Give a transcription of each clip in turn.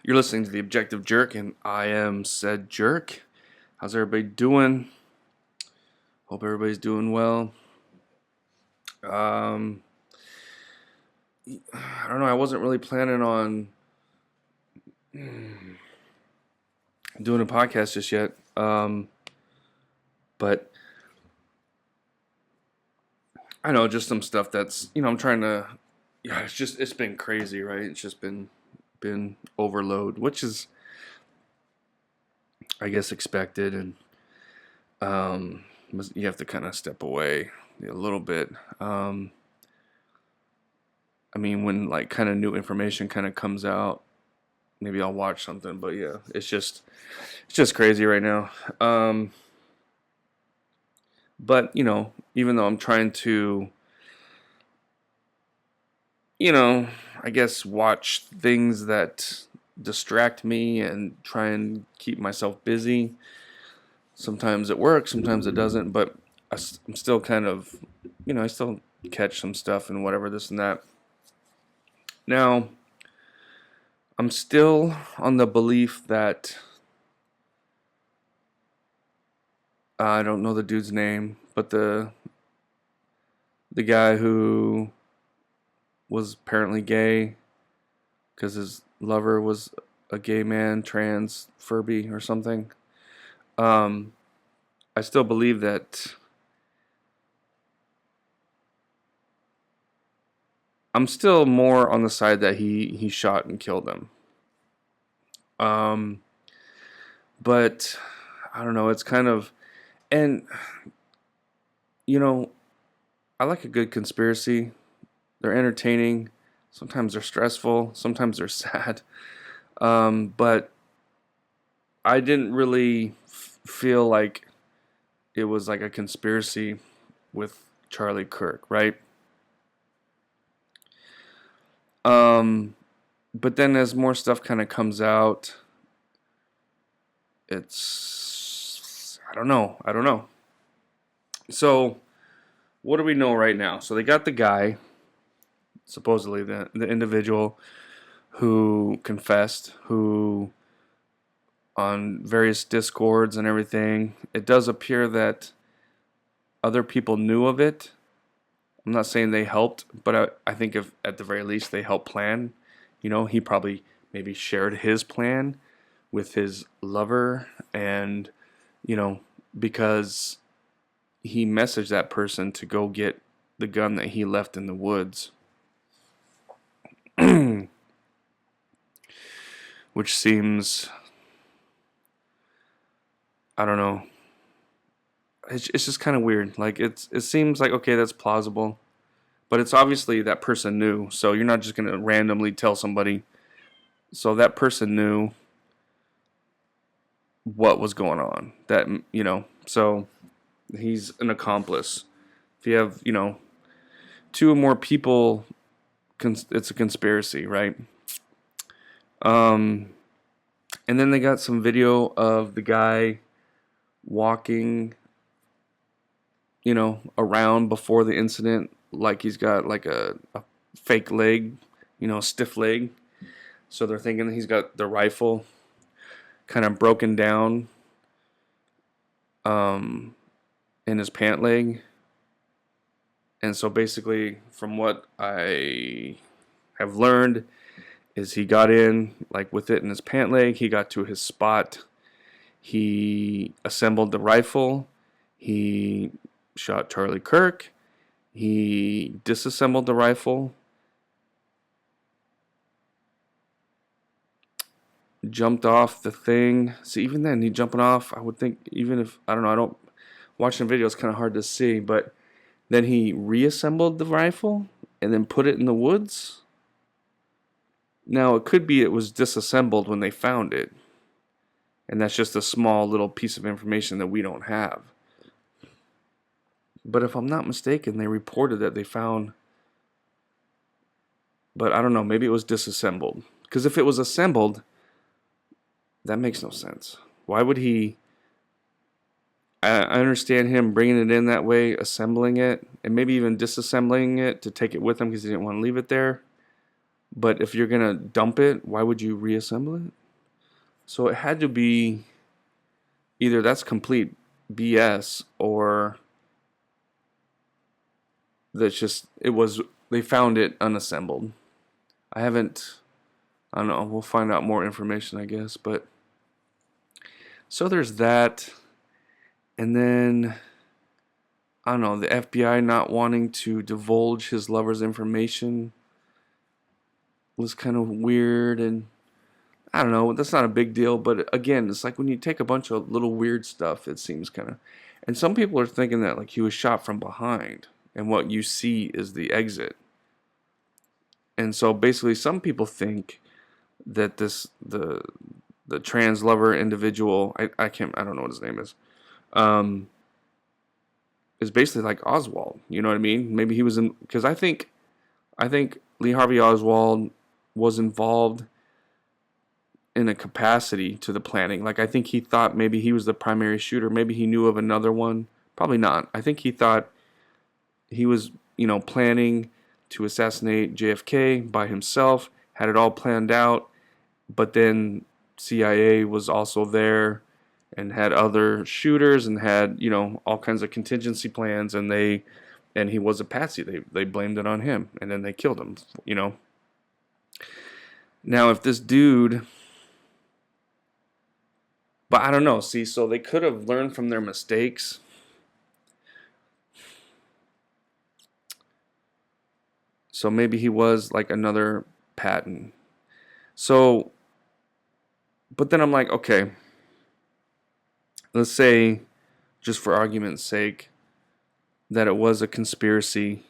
You're listening to The Objective Jerk, and I am said jerk. How's everybody doing? Hope everybody's doing well. I don't know. I wasn't really planning on doing a podcast just yet. But I know just some stuff that's I'm trying to. Yeah, it's been crazy, right? It's just been overload, which is I guess expected, and you have to kind of step away a little bit. I mean, when like kind of new information kind of comes out, maybe I'll watch something. But yeah, it's just crazy right now. But even though I'm trying to, I guess watch things that distract me and try and keep myself busy. Sometimes it works, sometimes it doesn't. But I'm still kind of, I still catch some stuff and whatever, this and that. Now, I'm still on the belief that I don't know the dude's name, but the guy who was apparently gay because his lover was a gay man, trans, Furby or something. I still believe that I'm still more on the side that he shot and killed him. But I don't know, it's kind of, and I like a good conspiracy. They're entertaining. Sometimes they're stressful. Sometimes they're sad. But I didn't really feel like it was like a conspiracy with Charlie Kirk, right? But then as more stuff kind of comes out, I don't know. So, what do we know right now? So they got the guy, supposedly the individual who confessed, who on various discords and everything, it does appear that other people knew of it. I'm not saying they helped, but I think if at the very least they helped plan. He probably maybe shared his plan with his lover, and because he messaged that person to go get the gun that he left in the woods. Which seems, I don't know, it's just kind of weird. Like it seems like, okay, that's plausible, but it's obviously that person knew, so you're not just going to randomly tell somebody. So that person knew what was going on. So he's an accomplice. If you have, two or more people, it's a conspiracy, right? And then they got some video of the guy walking, around before the incident, like he's got like a fake leg, stiff leg. So they're thinking he's got the rifle kind of broken down in his pant leg. And so basically, from what I have learned, is he got in like with it in his pant leg. He got to his spot. He assembled the rifle. He shot Charlie Kirk. He disassembled the rifle. Jumped off the thing. See, even then, he jumping off, I would think, even if, I don't know, I don't, watching the video, it's kind of hard to see, but then he reassembled the rifle and then put it in the woods. Now, it could be it was disassembled when they found it, and that's just a small little piece of information that we don't have. But if I'm not mistaken, they reported that they found, but I don't know, maybe it was disassembled. Because if it was assembled, that makes no sense. Why would he? I understand him bringing it in that way, assembling it, and maybe even disassembling it to take it with him because he didn't want to leave it there. But if you're gonna dump it, why would you reassemble it? So it had to be either that's complete BS, or that's just it was they found it unassembled. I haven't. I don't know. We'll find out more information, I guess. But so there's that, and then I don't know. The FBI not wanting to divulge his lover's information was kind of weird, and I don't know. That's not a big deal, but again, it's like when you take a bunch of little weird stuff, it seems kind of. And some people are thinking that like he was shot from behind, and what you see is the exit. And so basically, some people think that the trans lover individual, I don't know what his name um, is basically like Oswald. You know what I mean? Maybe he was in, because I think Lee Harvey Oswald was involved in a capacity to the planning. Like I think he thought maybe he was the primary shooter. Maybe he knew of another one. Probably not. I think he thought he was, planning to assassinate JFK by himself, had it all planned out, but then CIA was also there and had other shooters and had, all kinds of contingency plans, and he was a patsy. They blamed it on him, and then they killed him. Now if this dude, but I don't know, see, so they could have learned from their mistakes. So maybe he was like another Patton. So, but then I'm like, okay, let's say, just for argument's sake, that it was a conspiracy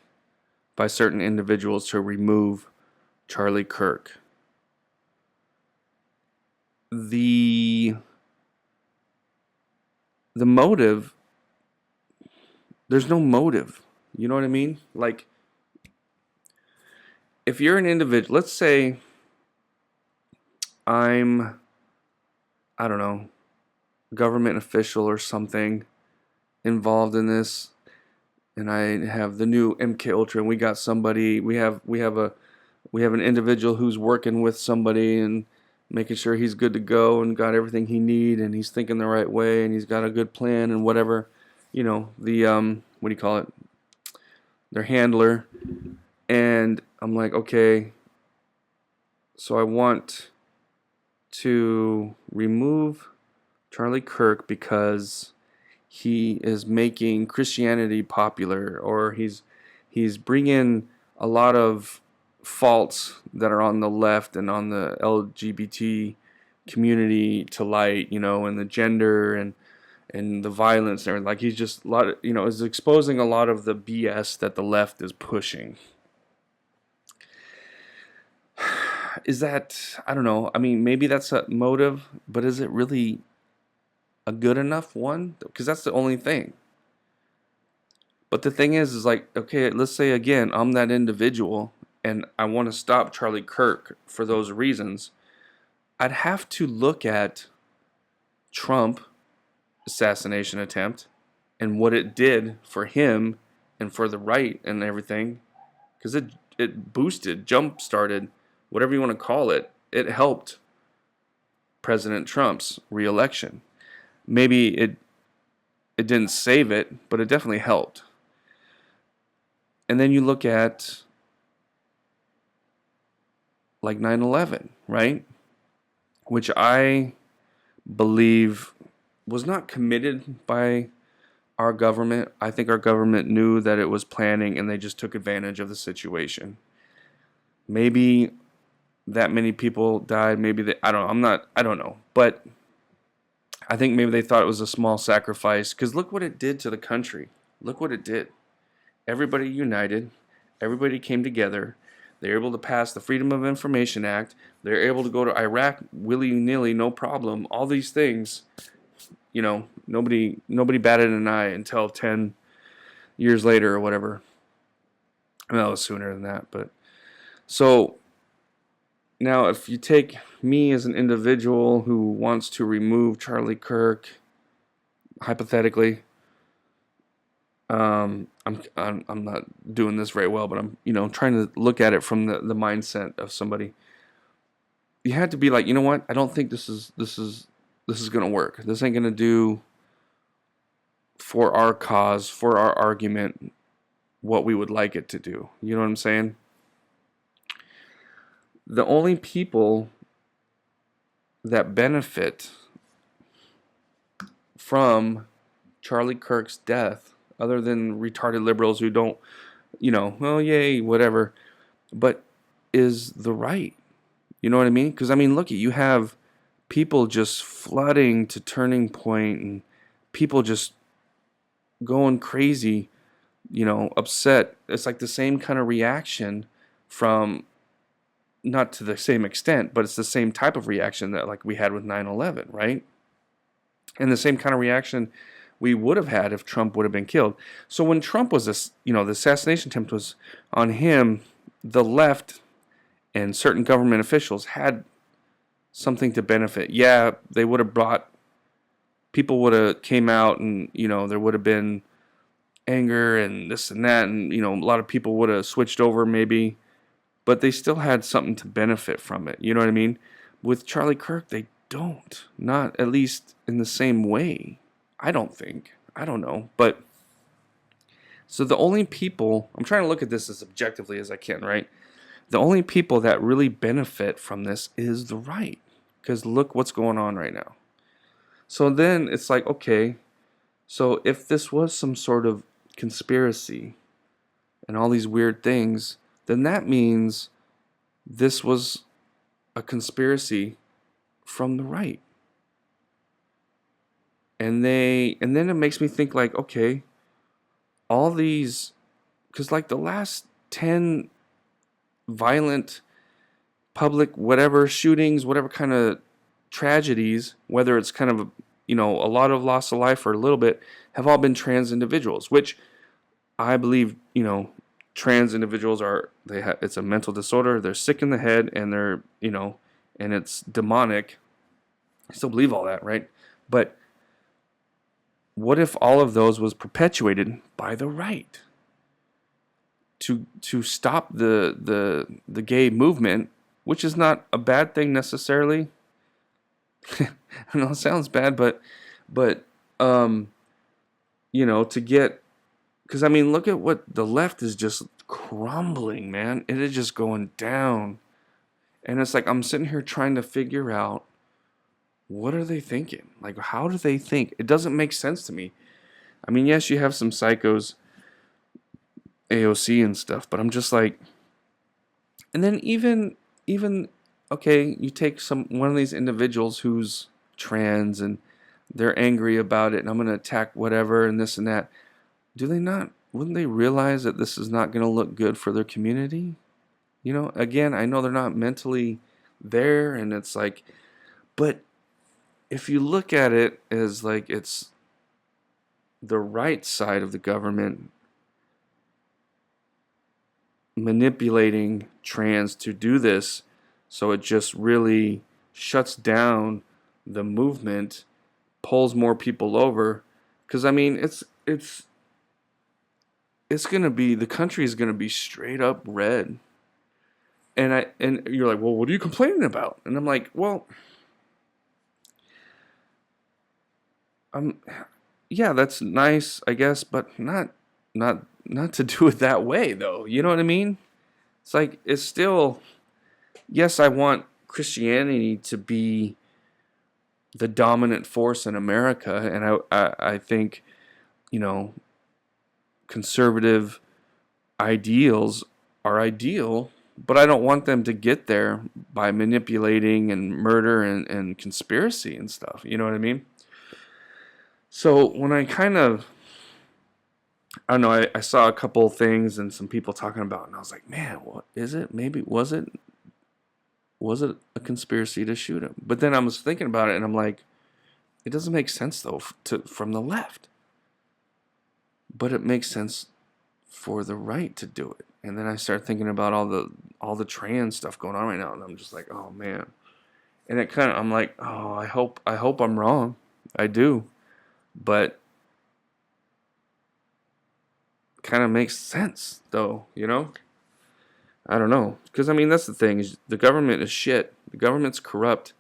by certain individuals to remove Charlie Kirk. The motive, there's no motive. You know what I mean? Like, if you're an individual, let's say I'm, I don't know, government official or something involved in this, and I have the new MK Ultra, and we got somebody, we have an individual who's working with somebody and making sure he's good to go and got everything he need, and he's thinking the right way, and he's got a good plan and whatever, the what do you call it? Their handler. And I'm like, okay, so I want to remove Charlie Kirk because he is making Christianity popular, or he's bringing a lot of faults that are on the left and on the LGBT community to light, and the gender and the violence and everything. Like he's just a lot of, is exposing a lot of the BS that the left is pushing. Is that, I don't know, I mean, maybe that's a motive, but is it really a good enough one? Because that's the only thing. But the thing is like, okay, let's say again, I'm that individual and I want to stop Charlie Kirk for those reasons. I'd have to look at Trump assassination attempt and what it did for him and for the right and everything, because it boosted, jump started, whatever you want to call it, it helped President Trump's reelection. Maybe it didn't save it, but it definitely helped. And then you look at like 9/11, right? Which I believe was not committed by our government. I think our government knew that it was planning and they just took advantage of the situation. Maybe that many people died, maybe they, I don't know, but I think maybe they thought it was a small sacrifice, because look what it did to the country. Look what it did. Everybody united, everybody came together. They were able to pass the Freedom of Information Act. They were able to go to Iraq willy-nilly, no problem. All these things, nobody batted an eye until 10 years later or whatever. Well, it was sooner than that, but so now if you take me as an individual who wants to remove Charlie Kirk, hypothetically, I'm not doing this very well, but I'm trying to look at it from the mindset of somebody. You had to be like, you know what? I don't think this is gonna work. This ain't gonna do for our cause, for our argument, what we would like it to do. You know what I'm saying? The only people that benefit from Charlie Kirk's death, other than retarded liberals who don't, well, yay, whatever, but is the right. You know what I mean? Because, I mean, look, you have people just flooding to Turning Point and people just going crazy, upset. It's like the same kind of reaction from, not to the same extent, but it's the same type of reaction that like we had with 9/11, right? And the same kind of reaction we would have had if Trump would have been killed. So when Trump was this, the assassination attempt was on him, the left and certain government officials had something to benefit. Yeah, they would have brought, people would have came out and, there would have been anger and this and that. And, a lot of people would have switched over maybe, but they still had something to benefit from it. You know what I mean? With Charlie Kirk, they don't. Not at least in the same way. I don't think. I don't know. But so the only people, I'm trying to look at this as objectively as I can, right? The only people that really benefit from this is the right. Because look what's going on right now. So then it's like, okay, so if this was some sort of conspiracy and all these weird things, then that means this was a conspiracy from the right. And then it makes me think like, okay, all these, because like the last 10 violent public whatever shootings, whatever kind of tragedies, whether it's kind of a lot of loss of life or a little bit, have all been trans individuals, which I believe trans individuals it's a mental disorder, they're sick in the head, and they're and it's demonic. I still believe all that, right? But what if all of those was perpetuated by the right to stop the gay movement, which is not a bad thing necessarily. I know it sounds bad, but to get, because I mean, look at what the left is just crumbling, man. It is just going down, and it's like I'm sitting here trying to figure out, what are they thinking? Like, how do they think? It doesn't make sense to me. I mean, yes, you have some psychos, AOC and stuff, but I'm just like, and then even okay, you take one of these individuals who's trans and they're angry about it, and I'm gonna attack whatever and this and that. Wouldn't they realize that this is not gonna look good for their community? Again, I know they're not mentally there, and it's like, but if you look at it as like it's the right side of the government manipulating trans to do this, so it just really shuts down the movement, pulls more people over, because I mean it's gonna be, the country is gonna be straight up red. And you're like, well, what are you complaining about? And I'm like, well, yeah, that's nice, I guess, but not to do it that way, though. You know what I mean? It's like, it's still, yes, I want Christianity to be the dominant force in America, and I think, conservative ideals are ideal, but I don't want them to get there by manipulating and murder and conspiracy and stuff. You know what I mean? So when I don't know, I saw a couple things and some people talking about it, and I was like, man, what is it? Maybe was it a conspiracy to shoot him? But then I was thinking about it, and I'm like, it doesn't make sense though from the left, but it makes sense for the right to do it. And then I start thinking about all the trans stuff going on right now, and I'm just like, oh man. And I'm like, oh, I hope I'm wrong. I do. But kind of makes sense, though, you know? I don't know. Because, I mean, that's the thing. Is the government is shit. The government's corrupt.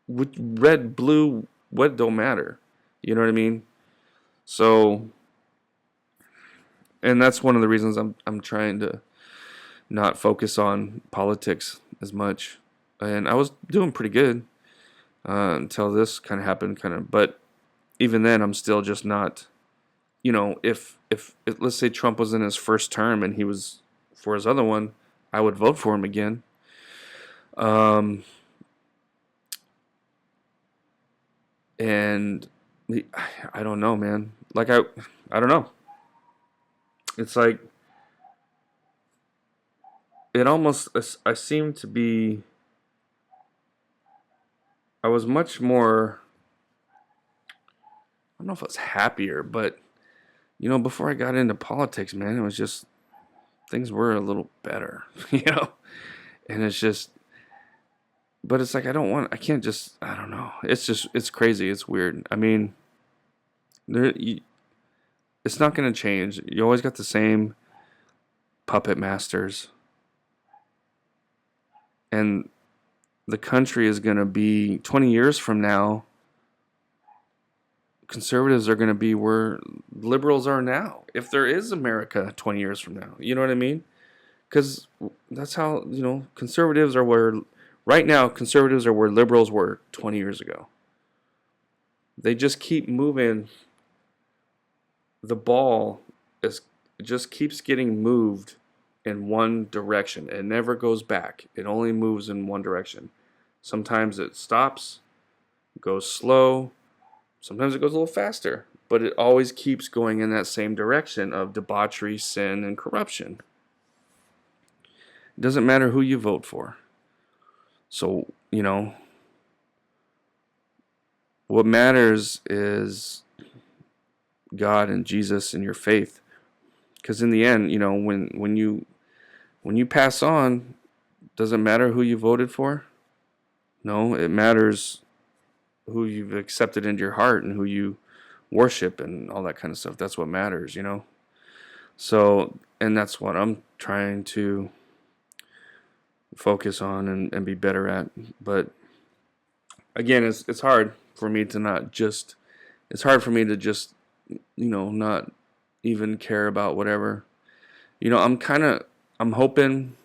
With red, blue, what don't matter. You know what I mean? So, and that's one of the reasons I'm trying to not focus on politics as much. And I was doing pretty good until this kind of happened, But even then, I'm still just not. You know, if let's say Trump was in his first term and he was for his other one, I would vote for him again. And I don't know, man. Like I don't know. It's like it almost I seem to be. I was much more. I don't know if I was happier, but you know, before I got into politics, man, it was just things were a little better, you know. And it's just, but it's like I can't just. I don't know. It's crazy. It's weird. I mean, it's not going to change. You always got the same puppet masters, and the country is going to be 20 years from now. Conservatives are going to be where liberals are now. If there is America 20 years from now, you know what I mean? Because that's how, you know, conservatives are where, right now, conservatives are where liberals were 20 years ago. They just keep moving. The ball is just keeps getting moved in one direction. It never goes back. It only moves in one direction. Sometimes it stops, goes slow. Sometimes it goes a little faster. But it always keeps going in that same direction of debauchery, sin, and corruption. It doesn't matter who you vote for. So, you know, what matters is God and Jesus and your faith. Because in the end, you know, when you pass on, doesn't matter who you voted for. No, it matters who you've accepted into your heart and who you worship and all that kind of stuff. That's what matters, you know. So, and that's what I'm trying to focus on and be better at. But again, it's hard for me to not just. It's hard for me to just, you know, not even care about whatever. You know, I'm hoping.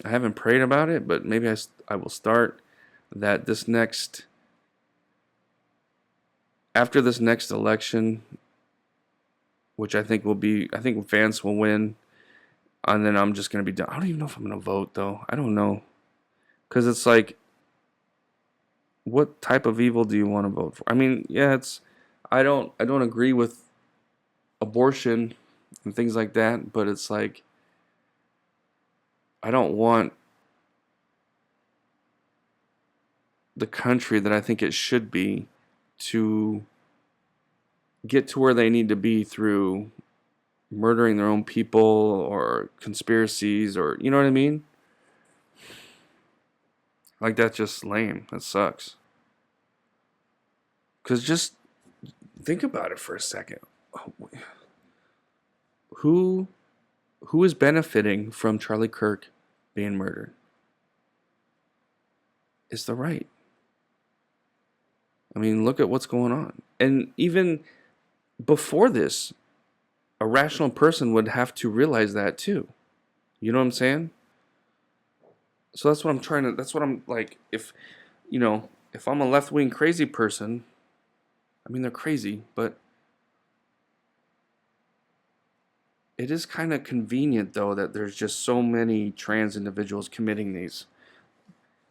I haven't prayed about it, but maybe I will start that after this next election, which I think Vance will win, and then I'm just going to be done. I don't even know if I'm going to vote, though. I don't know. Because it's like, what type of evil do you want to vote for? I mean, yeah, I don't agree with abortion and things like that, but it's like, I don't want the country that I think it should be to get to where they need to be through murdering their own people or conspiracies, or you know what I mean? Like, that's just lame. That sucks. Because just think about it for a second. Who is benefiting from Charlie Kirk being murdered? It's the right. I mean, look at what's going on. And even before this, a rational person would have to realize that too. You know what I'm saying? So that's what I'm like, if I'm a left-wing crazy person, I mean, they're crazy, but it is kind of convenient, though, that there's just so many trans individuals committing these.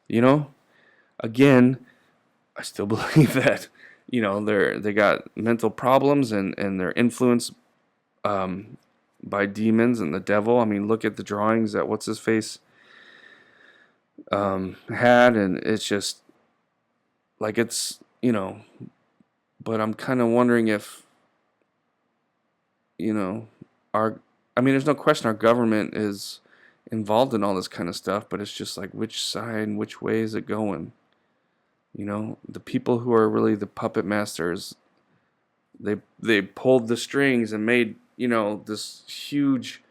You know? Again, I still believe that, you know, they got mental problems and they're influenced by demons and the devil. I mean, look at the drawings that what's his face had, and it's just like, it's, you know, but I'm kind of wondering if, you know, there's no question our government is involved in all this kind of stuff, but it's just like, which side, which way is it going? You know, the people who are really the puppet masters, they pulled the strings and made this huge,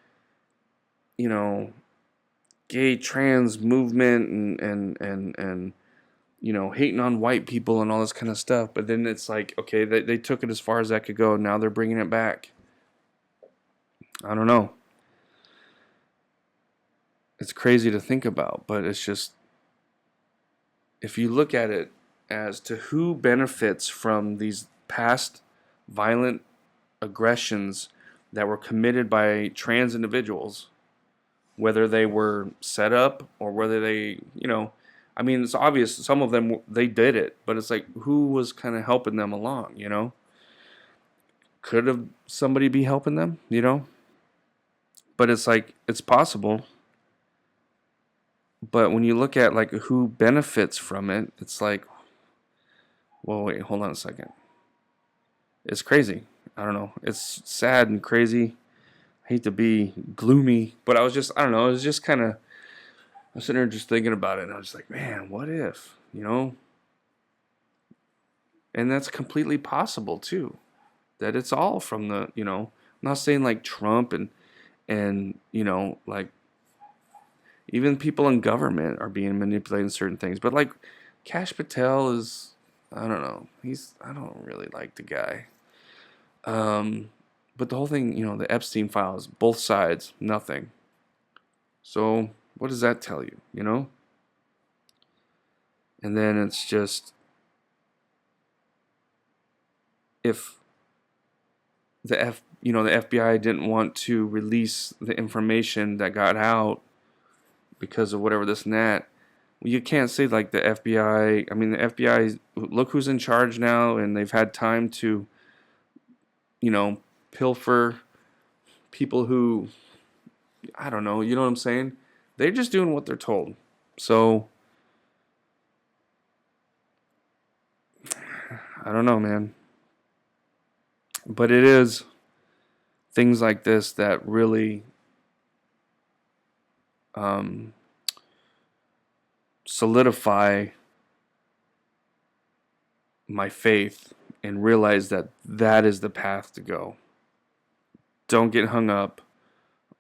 gay trans movement and hating on white people and all this kind of stuff. But then it's like, okay, they took it as far as that could go. Now they're bringing it back. I don't know. It's crazy to think about, but it's just, if you look at it as to who benefits from these past violent aggressions that were committed by trans individuals, whether they were set up or whether they, it's obvious some of them, they did it, but it's like, who was kind of helping them along, Could have somebody be helping them, But it's like, it's possible. But when you look at like who benefits from it, it's like, well, wait, hold on a second. It's crazy. I don't know. It's sad and crazy. I hate to be gloomy, but I was just kind of, I was sitting there just thinking about it, and I was just like, man, what if, And that's completely possible too. That it's all from the, I'm not saying like Trump and like even people in government are being manipulated in certain things. But like Kash Patel is, I don't know. I don't really like the guy. But the whole thing, the Epstein files, both sides, nothing. So what does that tell you, And then it's just, if the FBI didn't want to release the information that got out because of whatever this and that, you can't say like the FBI. I mean, the FBI, look who's in charge now, and they've had time to, pilfer people who, I don't know, you know what I'm saying? They're just doing what they're told. So, I don't know, man. But it is things like this that really solidify my faith and realize that that is the path to go. Don't get hung up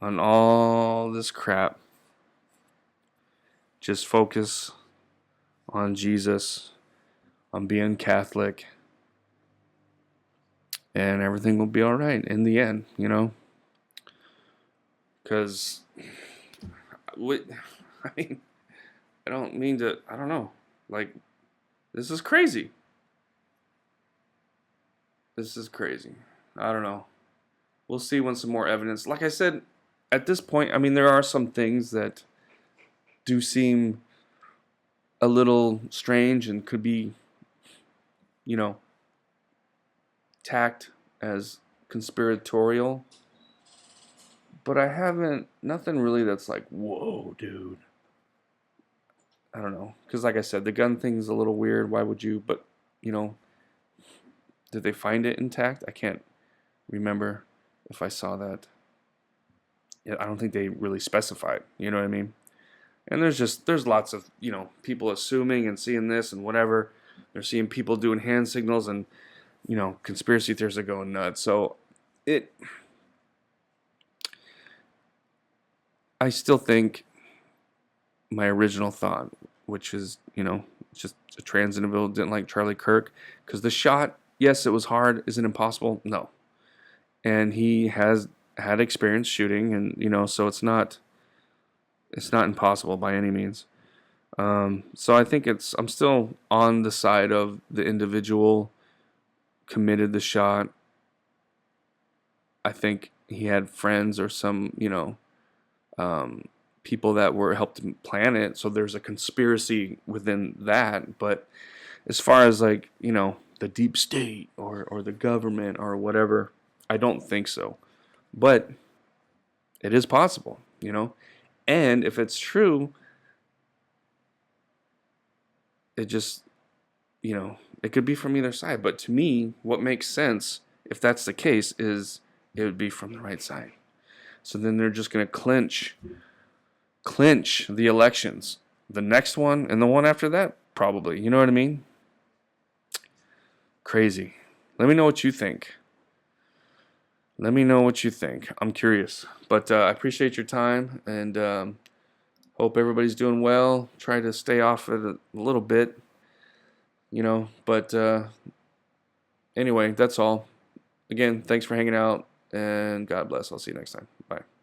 on all this crap. Just focus on Jesus, on being Catholic, and everything will be all right in the end, Because, I don't mean to, I don't know. Like, this is crazy. This is crazy. I don't know. We'll see when some more evidence. Like I said, at this point, there are some things that do seem a little strange and could be, tacked as conspiratorial. But I haven't, nothing really that's like, whoa, dude. I don't know. Because like I said, the gun thing's a little weird. Why would you? But, did they find it intact? I can't remember if I saw that. Yeah, I don't think they really specified. You know what I mean? And there's lots of, people assuming and seeing this and whatever. They're seeing people doing hand signals and, conspiracy theorists are going nuts. So I still think my original thought, which is, just a trans individual didn't like Charlie Kirk, because the shot, yes, it was hard. Is it impossible? No. And he has had experience shooting, and, so it's not impossible by any means. So I think I'm still on the side of the individual committed the shot. I think he had friends or some, people that were helped him plan it. So there's a conspiracy within that. But as far as like, the deep state or the government or whatever, I don't think so. But it is possible, And if it's true, it just, it could be from either side. But to me, what makes sense, if that's the case, is it would be from the right side. So then they're just going to clinch the elections. The next one and the one after that, probably. You know what I mean? Crazy. Let me know what you think. Let me know what you think. I'm curious. But I appreciate your time, and hope everybody's doing well. Try to stay off it a little bit, But anyway, that's all. Again, thanks for hanging out, and God bless. I'll see you next time. Bye.